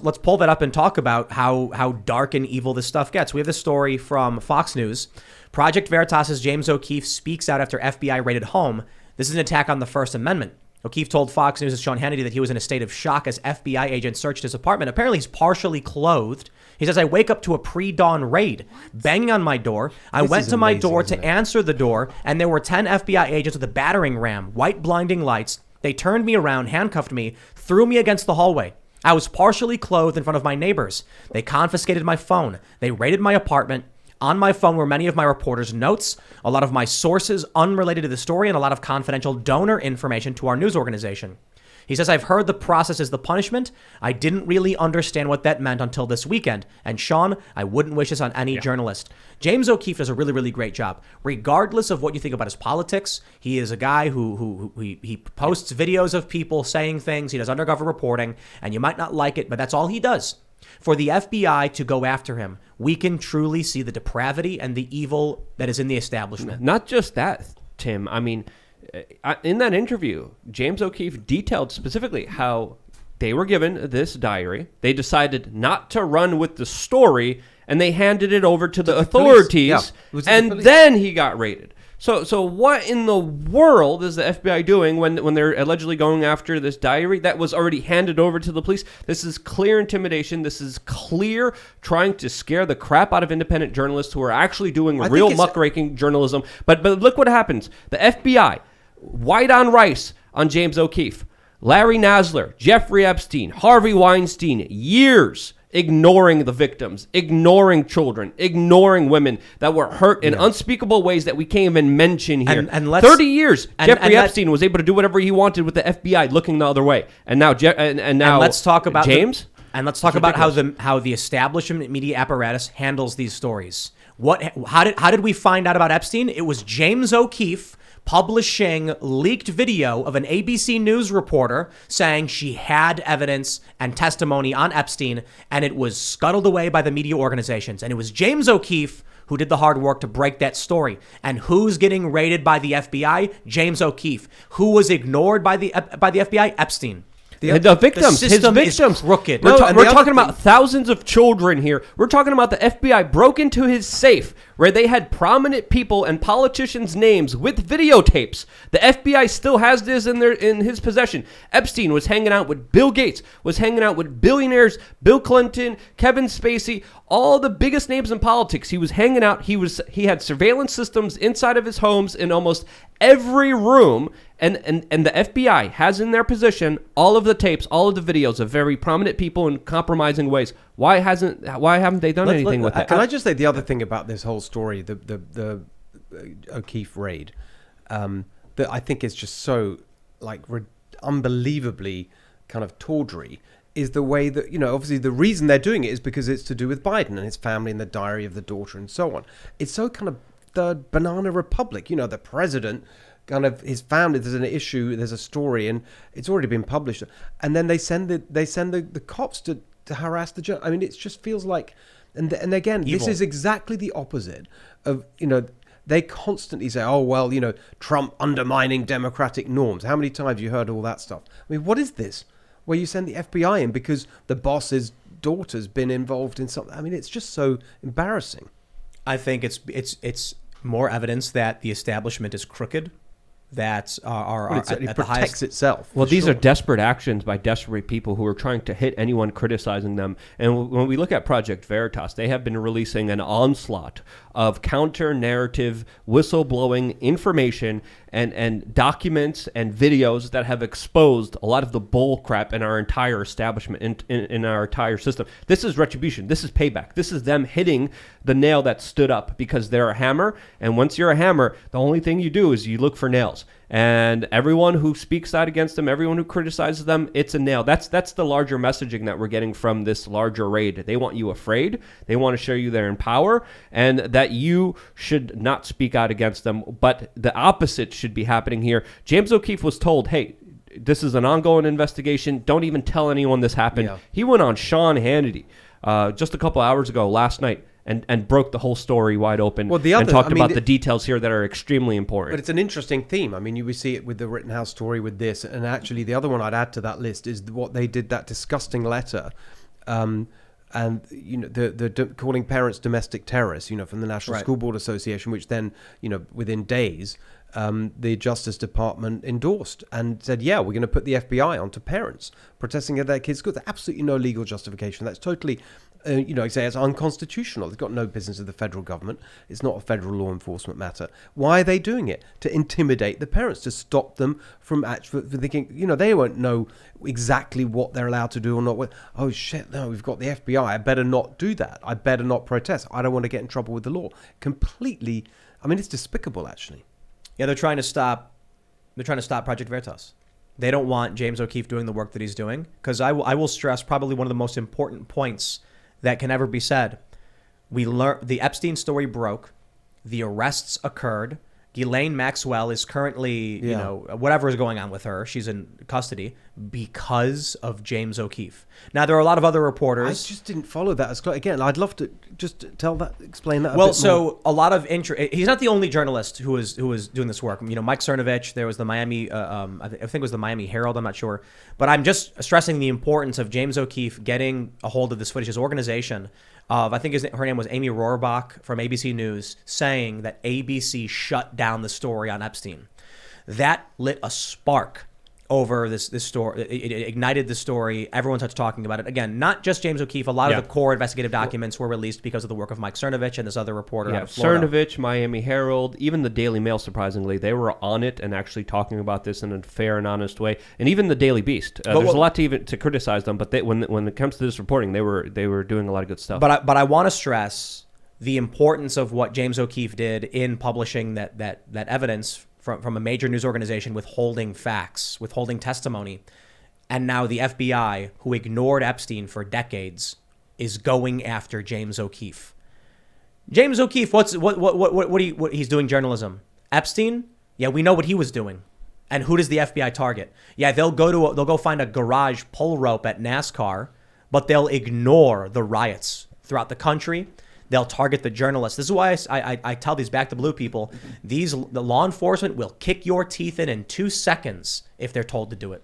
Let's pull that up and talk about how dark and evil this stuff gets. We have this story from Fox News. Project Veritas's James O'Keefe speaks out after FBI raided home. This is an attack on the First Amendment. O'Keefe told Fox News' Sean Hannity that he was in a state of shock as FBI agents searched his apartment. Apparently, he's partially clothed. He says, I wake up to a pre-dawn raid, banging on my door. I went to my door to answer the door, and there were 10 FBI agents with a battering ram, white blinding lights. They turned me around, handcuffed me, threw me against the hallway. I was partially clothed in front of my neighbors. They confiscated my phone. They raided my apartment. On my phone were many of my reporters' notes, a lot of my sources unrelated to the story, and a lot of confidential donor information to our news organization. He says, I've heard the process is the punishment. I didn't really understand what that meant until this weekend. And Sean, I wouldn't wish this on any journalist. James O'Keefe does a really, really great job. Regardless of what you think about his politics, he is a guy who posts videos of people saying things. He does undercover reporting, and you might not like it, but that's all he does. For the FBI to go after him, we can truly see the depravity and the evil that is in the establishment. Not just that, Tim. I mean, in that interview, James O'Keefe detailed specifically how they were given this diary. They decided not to run with the story, and they handed it over to the authorities, and then he got raided. So what in the world is the FBI doing when they're allegedly going after this diary that was already handed over to the police? This is clear intimidation. This is clear trying to scare the crap out of independent journalists who are actually doing real muckraking journalism. But look what happens. The FBI, white on rice on James O'Keefe, Larry Nassar, Jeffrey Epstein, Harvey Weinstein, years ignoring the victims, ignoring children, ignoring women that were hurt in unspeakable ways that we can't even mention here. And 30 years, Jeffrey Epstein was able to do whatever he wanted with the FBI looking the other way. And now, now let's talk about James. And let's talk about how the establishment media apparatus handles these stories. How did we find out about Epstein? It was James O'Keefe publishing leaked video of an ABC News reporter saying she had evidence and testimony on Epstein, and it was scuttled away by the media organizations. And it was James O'Keefe who did the hard work to break that story. And who's getting raided by the FBI? James O'Keefe. Who was ignored by the FBI? Epstein. The victims, his victims, is crooked. We're talking about thousands of children here. We're talking about the FBI broke into his safe where they had prominent people and politicians' names with videotapes. The FBI still has this in his possession. Epstein was hanging out with Bill Gates, was hanging out with billionaires, Bill Clinton, Kevin Spacey, all the biggest names in politics. He was hanging out. He had surveillance systems inside of his homes in almost every room. And the FBI has in their possession all of the tapes, all of the videos of very prominent people in compromising ways. Why haven't they done anything with that? Can I just say the other thing about this whole story, the O'Keefe raid, that I think is just so unbelievably kind of tawdry, is the way that, obviously the reason they're doing it is because it's to do with Biden and his family and the diary of the daughter and so on. It's so kind of third banana republic, the president, kind of his family, there's an issue, there's a story, and it's already been published, and then they send the cops to harass the journalist. I mean, it just feels like, and again, evil. This is exactly the opposite of, they constantly say, oh, well, Trump undermining democratic norms. How many times have you heard all that stuff? I mean, what is this? Where you send the FBI in because the boss's daughter's been involved in something. I mean, it's just so embarrassing. I think it's more evidence that the establishment is crooked. That it protects itself. Well, these are desperate actions by desperate people who are trying to hit anyone criticizing them. And when we look at Project Veritas, they have been releasing an onslaught of counter-narrative, whistleblowing information and documents and videos that have exposed a lot of the bull crap in our entire establishment, in our entire system. This is retribution. This is payback. This is them hitting the nail that stood up because they're a hammer. And once you're a hammer, the only thing you do is you look for nails. And everyone who speaks out against them, everyone who criticizes them, it's a nail. That's the larger messaging that we're getting from this larger raid. They want you afraid. They want to show you they're in power and that you should not speak out against them. But the opposite should be happening here. James O'Keefe was told, hey, this is an ongoing investigation. Don't even tell anyone this happened. Yeah. He went on Sean Hannity just a couple hours ago last night and broke the whole story wide open and talked about the details here that are extremely important. But it's an interesting theme. I mean, you see it with the Rittenhouse story with this. And actually, the other one I'd add to that list is what they did, that disgusting letter And calling parents domestic terrorists, from the National Right. School Board Association, which then, within days, the Justice Department endorsed and said, yeah, we're going to put the FBI onto parents protesting at their kids' schools. There's absolutely no legal justification. That's totally, say it's unconstitutional. It's got no business with the federal government. It's not a federal law enforcement matter. Why are they doing it? To intimidate the parents, to stop them from actually thinking, they won't know exactly what they're allowed to do or not. Oh, shit, no, we've got the FBI. I better not do that. I better not protest. I don't want to get in trouble with the law. Completely, it's despicable, actually. Yeah, they're trying to stop Project Veritas. They don't want James O'Keefe doing the work that he's doing, because I will stress probably one of the most important points that can ever be said. We learned the Epstein story broke, the arrests occurred. Ghislaine Maxwell is currently, whatever is going on with her, she's in custody because of James O'Keefe. Now, there are a lot of other reporters. I just didn't follow that as close. Again, I'd love to just explain that. Well, so a lot of he's not the only journalist who was doing this work. Mike Cernovich. There was the Miami, I think it was the Miami Herald. I'm not sure, but I'm just stressing the importance of James O'Keefe getting a hold of this footage. His organization of, I think her name was Amy Rohrbach from ABC News, saying that ABC shut down the story on Epstein. That lit a spark over this story. It ignited the story. Everyone starts talking about it. Again, not just James O'Keefe. A lot of the core investigative documents were released because of the work of Mike Cernovich and this other reporter out of Florida. Cernovich, Miami Herald, even the Daily Mail, surprisingly, they were on it and actually talking about this in a fair and honest way. And even the Daily Beast. There's a lot to criticize them, but when it comes to this reporting, they were doing a lot of good stuff. But I want to stress the importance of what James O'Keefe did in publishing that evidence from a major news organization, withholding facts, withholding testimony. And now the FBI, who ignored Epstein for decades, is going after James O'Keefe. James O'Keefe, what he's doing journalism. Epstein, yeah, we know what he was doing. And who does the FBI target? Yeah, they'll go find a garage pull rope at NASCAR, but they'll ignore the riots throughout the country. They'll target the journalists. This is why I tell these Back to Blue people, the law enforcement will kick your teeth in 2 seconds if they're told to do it.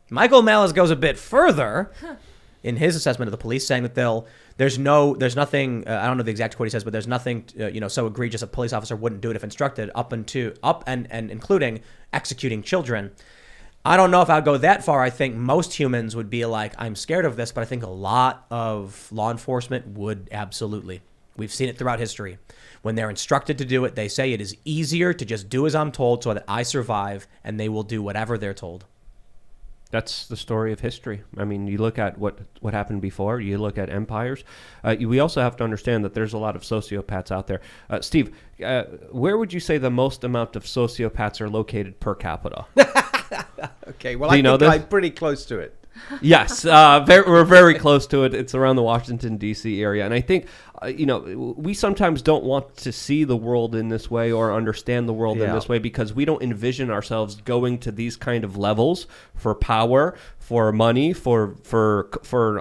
Michael Malice goes a bit further in his assessment of the police, saying that there's nothing, I don't know the exact quote he says, but there's nothing, so egregious a police officer wouldn't do it if instructed, up and including executing children. I don't know if I'd go that far. I think most humans would be like, I'm scared of this, but I think a lot of law enforcement would absolutely. We've seen it throughout history. When they're instructed to do it, they say it is easier to just do as I'm told so that I survive, and they will do whatever they're told. That's the story of history. I mean, you look at what happened before. You look at empires. We also have to understand that there's a lot of sociopaths out there. Steve, where would you say the most amount of sociopaths are located per capita? Okay, well, I think I'm pretty close to it. Yes, we're very close to it. It's around the Washington, D.C. area. And I think, we sometimes don't want to see the world in this way or understand the world in this way because we don't envision ourselves going to these kind of levels for power, for money, for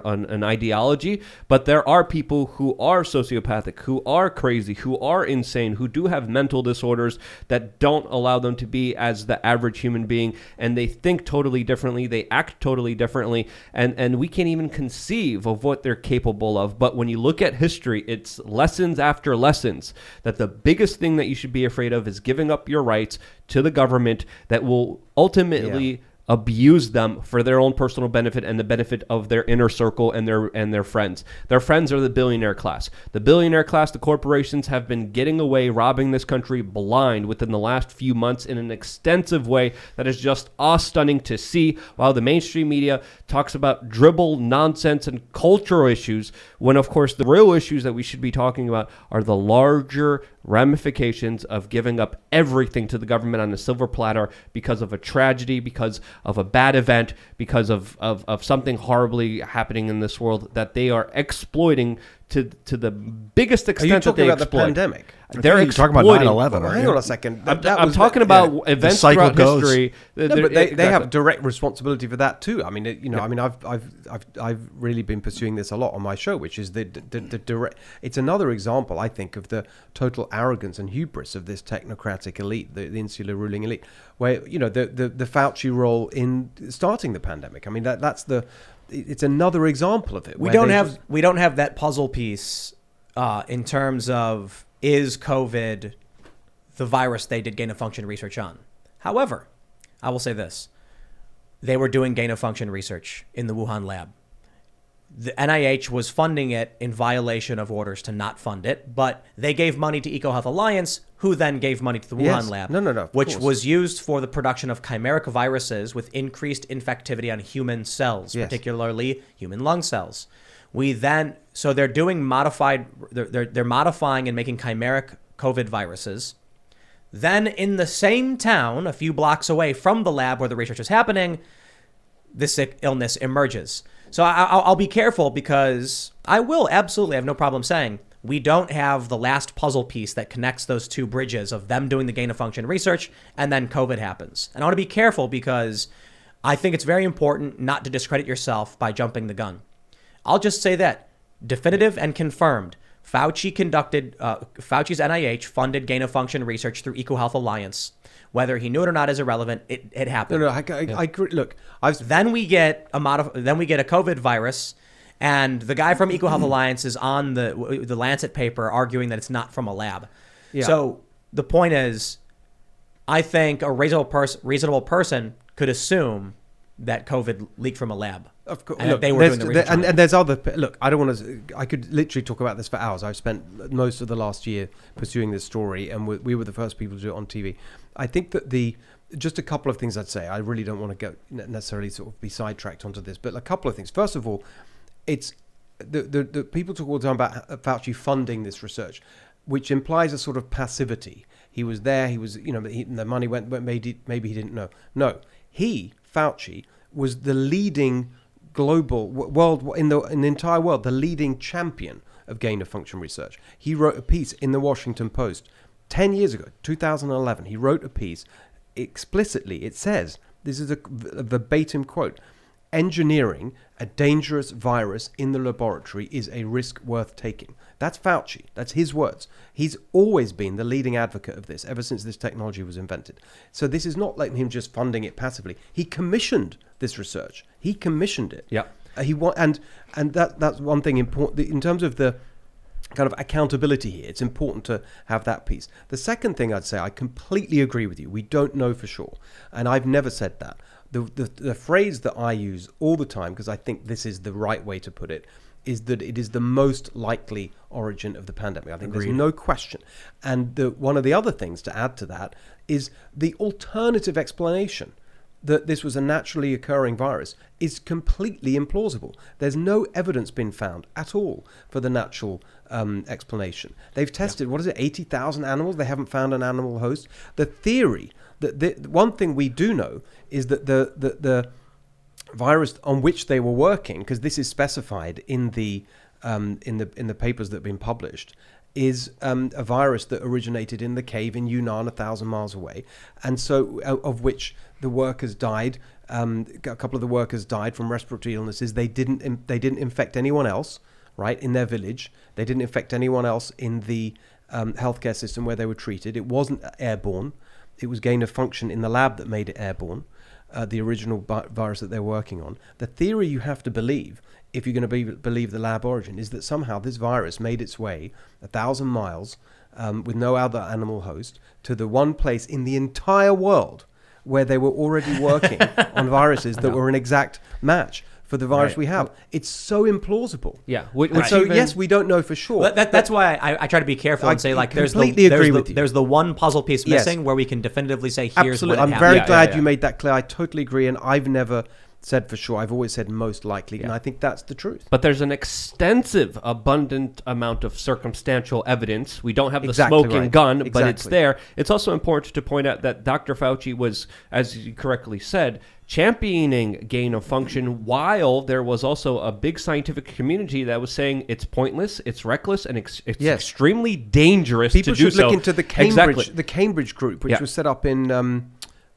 an ideology. But there are people who are sociopathic, who are crazy, who are insane, who do have mental disorders that don't allow them to be as the average human being. And they think totally differently. They act totally differently. And we can't even conceive of what they're capable of. But when you look at history, it's lessons after lessons that the biggest thing that you should be afraid of is giving up your rights to the government that will ultimately abuse them for their own personal benefit and the benefit of their inner circle and their friends. Their friends are the billionaire class. The billionaire class, the corporations have been getting away, robbing this country blind within the last few months in an extensive way that is just awe-stunning to see, while the mainstream media talks about dribble, nonsense, and cultural issues, when, of course, the real issues that we should be talking about are the larger ramifications of giving up everything to the government on a silver platter because of a tragedy, because of a bad event, because of something horribly happening in this world that they are exploiting to the biggest extent that they exploit. Are you talking about the pandemic? They're talking about 9/11. Well, hang on a second. I'm talking about events cycle throughout goes. history. No, but they have direct responsibility for that too. I mean, I've really been pursuing this a lot on my show, which is the direct. It's another example, I think, of the total arrogance and hubris of this technocratic elite, the insular ruling elite, where the Fauci role in starting the pandemic. I mean, that's the it's another example of it. We don't have that puzzle piece in terms of is COVID the virus they did gain of function research on. However, I will say this. They were doing gain of function research in the Wuhan lab. The NIH was funding it in violation of orders to not fund it, but they gave money to EcoHealth Alliance, who then gave money to the Wuhan lab, which was used for the production of chimeric viruses with increased infectivity on human cells, particularly human lung cells. So they're doing they're modifying and making chimeric COVID viruses. Then in the same town, a few blocks away from the lab where the research is happening, this illness emerges. So I'll be careful because I will absolutely have no problem saying we don't have the last puzzle piece that connects those two bridges of them doing the gain of function research and then COVID happens. And I want to be careful because I think it's very important not to discredit yourself by jumping the gun. I'll just say that definitive and confirmed. Fauci's NIH funded gain of function research through EcoHealth Alliance. Whether he knew it or not is irrelevant. It happened. I agree. Look, then we get a COVID virus, and the guy from EcoHealth Alliance is on the Lancet paper arguing that it's not from a lab. Yeah. So the point is, I think a reasonable person could assume that COVID leaked from a lab. Of course, and they were doing the research. And there's other. Look, I don't want to. I could literally talk about this for hours. I've spent most of the last year pursuing this story, and we were the first people to do it on TV. I think that just a couple of things I'd say. I really don't want to go necessarily sort of be sidetracked onto this, but a couple of things. First of all, it's the people talk all the time about Fauci funding this research, which implies a sort of passivity. He was there. He was, the money went, but maybe he didn't know. No, Fauci was the leading global world in the entire world, the leading champion of gain of function research. He wrote a piece in the Washington Post 10 years ago, 2011. He wrote a piece explicitly. It says, this is a verbatim quote, "Engineering a dangerous virus in the laboratory is a risk worth taking." That's Fauci. That's his words. He's always been the leading advocate of this ever since this technology was invented. So this is not like him just funding it passively. He commissioned this research. He commissioned it. Yeah. And that's one thing important in terms of the kind of accountability here. It's important to have that piece. The second thing I'd say, I completely agree with you. We don't know for sure, and I've never said that. The phrase that I use all the time, because I think this is the right way to put it, is that it is the most likely origin of the pandemic. I think There's no question. And one of the other things to add to that is the alternative explanation that this was a naturally occurring virus is completely implausible. There's no evidence been found at all for the natural explanation. They've tested, 80,000 animals? They haven't found an animal host. The theory, one thing we do know is that the virus on which they were working, because this is specified in the papers that have been published, is a virus that originated in the cave in Yunnan, 1,000 miles away, and so of which the workers died. A couple of the workers died from respiratory illnesses. They didn't infect anyone else, right, in their village. They didn't infect anyone else in the healthcare system where they were treated. It wasn't airborne. It was gain of function in the lab that made it airborne. The original virus that they're working on. The theory you have to believe, if you're going to believe the lab origin, is that somehow this virus made its way 1,000 miles with no other animal host to the one place in the entire world where they were already working on viruses that were an exact match for the virus we have. It's so implausible. Yeah. Yes, we don't know for sure. That's why I try to be careful and say, like, there's the one puzzle piece missing where we can definitively say, here's what happened. I'm very glad you made that clear. I totally agree, and I've never said for sure. I've always said most likely, and I think that's the truth. But there's an extensive, abundant amount of circumstantial evidence. We don't have the smoking gun, but it's there. It's also important to point out that Dr. Fauci was, as you correctly said, championing gain of function, while there was also a big scientific community that was saying it's pointless, it's reckless, and it's extremely dangerous to do so. People should look into the Cambridge group, which was set up in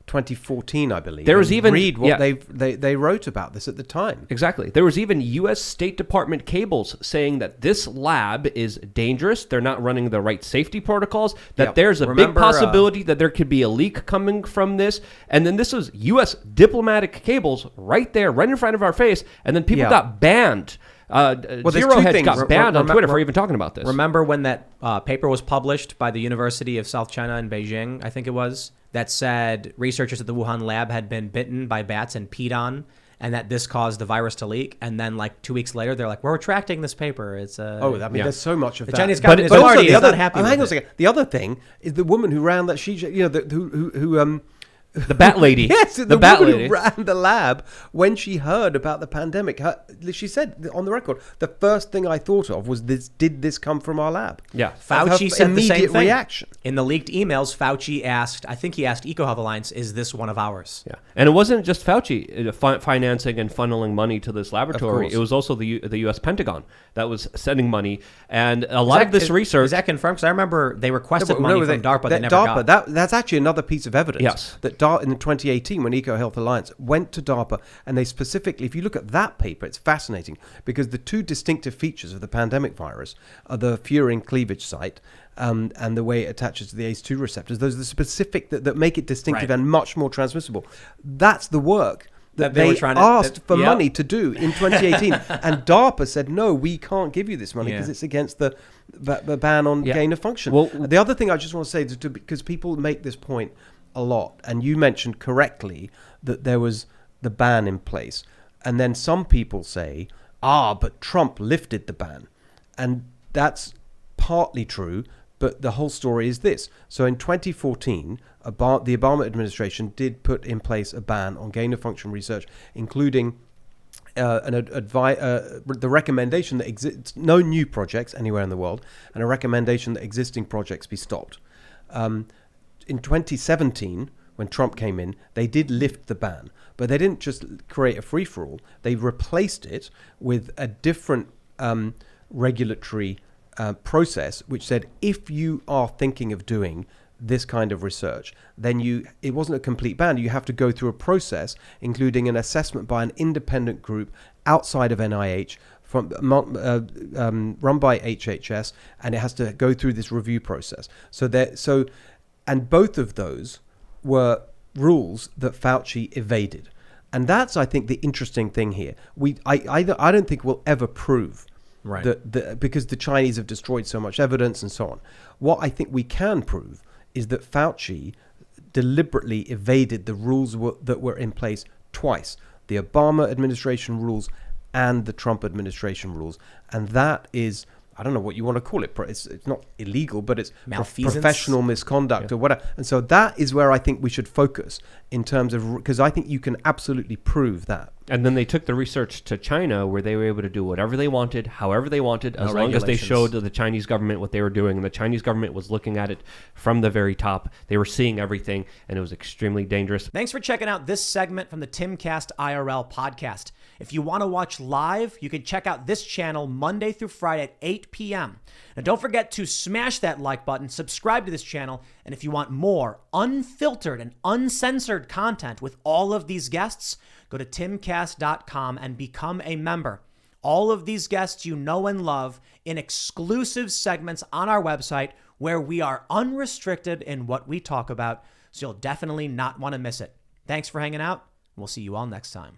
2014, I believe. There was and even- read what yeah. they wrote about this at the time. Exactly. There was even U.S. State Department cables saying that this lab is dangerous. They're not running the right safety protocols, that Yep. there's a Remember, big possibility that there could be a leak coming from this. And then this was U.S. diplomatic cables right there, right in front of our face. And then people Yeah. got banned. there's Zero two Hedge things. got banned on Remember- Twitter for even talking about this. Remember when that paper was published by the University of South China in Beijing, I think it was, that said researchers at the Wuhan lab had been bitten by bats and peed on, and that this caused the virus to leak. And then like 2 weeks later, they're like, we're retracting this paper. It's There's so much of the that. Chinese Communist also Party the is other, not happy hang on a with it. second. The other thing is the woman who ran that who The bat lady. Yes, the the bat woman lady. who ran the lab, when she heard about the pandemic, she said on the record, the first thing I thought of was this: did this come from our lab? Yeah. Fauci Her said the same immediate thing. reaction. In the leaked emails, Fauci asked, I think he asked EcoHealth Alliance, is this one of ours? Yeah, and it wasn't just Fauci financing and funneling money to this laboratory. course. It was also the U.S. Pentagon that was sending money, and a lot of this research. Is that confirmed? Because I remember they requested No, money no, from DARPA. They that never DARPA, got. that's actually another piece of evidence. Yes. That in 2018, when EcoHealth Alliance went to DARPA, and they specifically, if you look at that paper, it's fascinating because the two distinctive features of the pandemic virus are the furin cleavage site and the way it attaches to the ACE2 receptors. Those are the specific that make it distinctive Right. and much more transmissible. That's the work that they they were trying to- asked for yep. money to do in 2018. And DARPA said, no, we can't give you this money because Yeah. it's against the ban on Yeah. gain of function. Well- The other thing I just want to say, because people make this point a lot, and you mentioned correctly that there was the ban in place. And then some people say, but Trump lifted the ban. And that's partly true, but the whole story is this. So in 2014, the Obama administration did put in place a ban on gain-of-function research, including the recommendation that exists no new projects anywhere in the world, and a recommendation that existing projects be stopped. In 2017, when Trump came in, they did lift the ban, but they didn't just create a free-for-all. They replaced it with a different regulatory process, which said if you are thinking of doing this kind of research, then it wasn't a complete ban. You have to go through a process, including an assessment by an independent group outside of NIH, run by HHS, and it has to go through this review process. And both of those were rules that Fauci evaded, and that's, I think, the interesting thing here. I don't think we'll ever prove. Right. Because the Chinese have destroyed so much evidence and so on. What I think we can prove is that Fauci deliberately evaded the rules that were in place twice: the Obama administration rules and the Trump administration rules. And that is, I don't know what you want to call it. It's not illegal, but it's Malfeasance? professional misconduct or whatever. And so that is where I think we should focus in terms of, because I think you can absolutely prove that. And then they took the research to China, where they were able to do whatever they wanted, however they wanted, as long as they regulations. showed to the Chinese government what they were doing. And the Chinese government was looking at it from the very top. They were seeing everything, and it was extremely dangerous. Thanks for checking out this segment from the Timcast IRL podcast. If you want to watch live, you can check out this channel Monday through Friday at 8 p.m. Now, don't forget to smash that like button, subscribe to this channel, and if you want more unfiltered and uncensored content with all of these guests, go to timcast.com and become a member. All of these guests you know and love in exclusive segments on our website where we are unrestricted in what we talk about, so you'll definitely not want to miss it. Thanks for hanging out. We'll see you all next time.